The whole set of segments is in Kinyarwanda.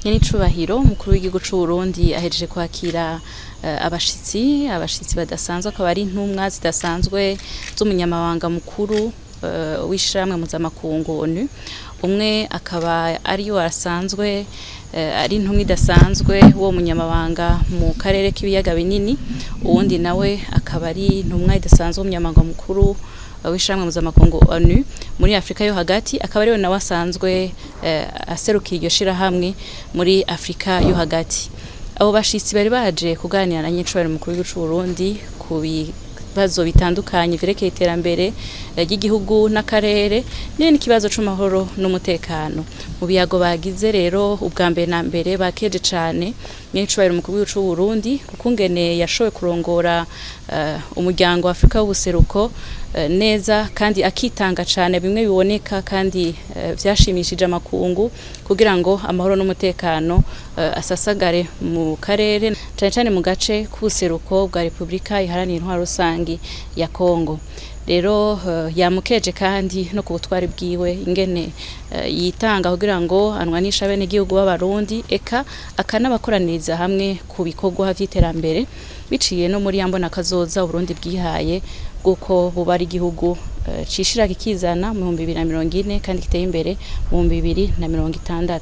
Nyenicubahiro mukuru w'igihugu c'u Burundi ahejeje kwakira abashitsi badasanzwe akaba ari intumwa zidasanzwe z'umunyamabanga mukuru w'ishiramwe mpuzamakungu ONU. Umwe akaba ariyo asanzwe ari intumwa idasanzwe wo munyamabanga mu karere k'ibiyaga binini, uwundi nawe akaba ari intumwa idasanzwe w'umunyamabanga mukuru w'ishiramwe mpuzamakungu ONU muri Afrika yo hagati, akaba ariwe nawe asanzwe aserukira iryo shirahamwe muri Afrika yo hagati. Abo bashitsi bari baje kuganira na Nyenicubahiro mukuru w'igihugu c'u Burundi ku bibazo bitandukanye vyerekeye iterambere ry'igihugu n'akarere n'ikibazo c'amahoro n'umutekano. Mu biyago bagize rero ubwa mbere na mbere bakeje cane Nyenicubahiro mukuru w'igihugu c'u Burundi kukungene yashoboye kurongora umuryango wa Afrika w'ubuseruko neza kandi akitanga cane bimwe biboneka kandi vyashimishije amakungu kugira ngo amahoro n'umutekano asasagare mu karere cane cane mu gace k'ubuseruko bwa Republika Iharanira Intwaro Rusangi ya Kongo. Rero yamukeje kandi no ku butwari bwiwe ingene yitanga kugira ngo anwanisha bene igihugu b'abarundi eka akanabakoraniriza hamwe ku bikorwa vy'iterambere biciye no muri yambona kazoza Burundi bwihaye guko buba ari igihugu cishira kikizana mu 2040 kandi kiteye imbere mu 2060.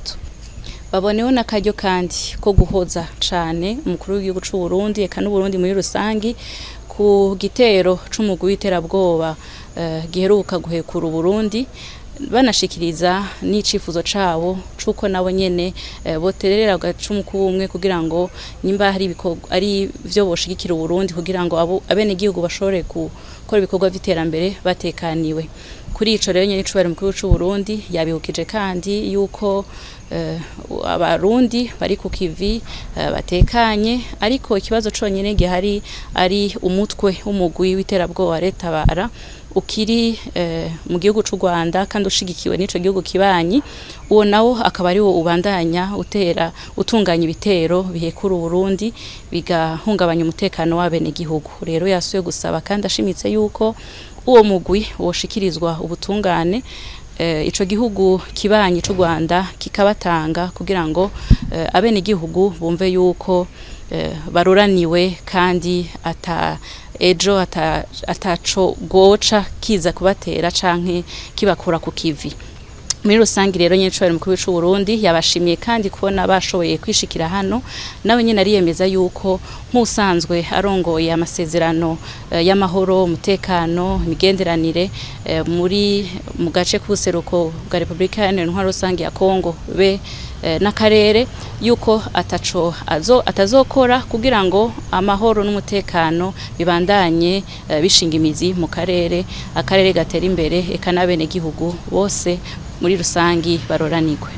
Baboneho n'akaryo kandi ko guhoza cane umukuru w'igihugu c'u Burundi eka n'Uburundi muri rusangi ku gitero c'umugwi w'iterabwoba giheruka guhekura Burundi, banashikiriza n'icifuzo cabo cuko nabo nyene boterera agacumu k'ubumwe kugira ngo nimba hari ari vyo boshigikira Burundi kugira ngo abene igihugu bashobore gukora ibikorwa vy'iterambere batekaniwe. Kuri ico rero Nyenicubahiro mukuru c'u Burundi yabihukije kandi yuko abarundi bari ku kivi batekanye, ariko ikibazo conyene gihari ari umutwe w'umugwi w'iterabwoba Retabara ukiri mu gihugu c'u Rwanda kandi ushigikiwe n'ico gihugu kibanyi. Uwo nawo akaba ari wo ubandanya utunganya ibitero bihekura Burundi bigahungabanya umutekano w'abene gihugu. Rero yasuye gusaba kandi ashimitse yuko uwo mugwi woshikirizwa ubutungane ico gihugu kibanyi c'u Rwanda kikabatanga kugira ngo abene igihugu bumve yuko baruraniwe kandi ejo ataco goca kiza kubatera canke kibakura ku kivi. Muri rusangi rero Nyenicubahiro mukuru w'igihugu c'u Burundi yabashimiye kandi kubona bashoboye kwishikira hano, nawe nyene ariyemeza yuko nk'usanzwe arongoye amasezerano y'amahoro, umutekano, imigenderanire mu gace k'ubuseruko bwa Republika Iharanira Intwaro Rusangi ya Kongo be n'akarere yuko atazokora kugira ngo amahoro n'umutekano bibandanye bishinga imizi mu akarere gatera imbere eka n'abene gihugu bose muri rusangi baroranirwe.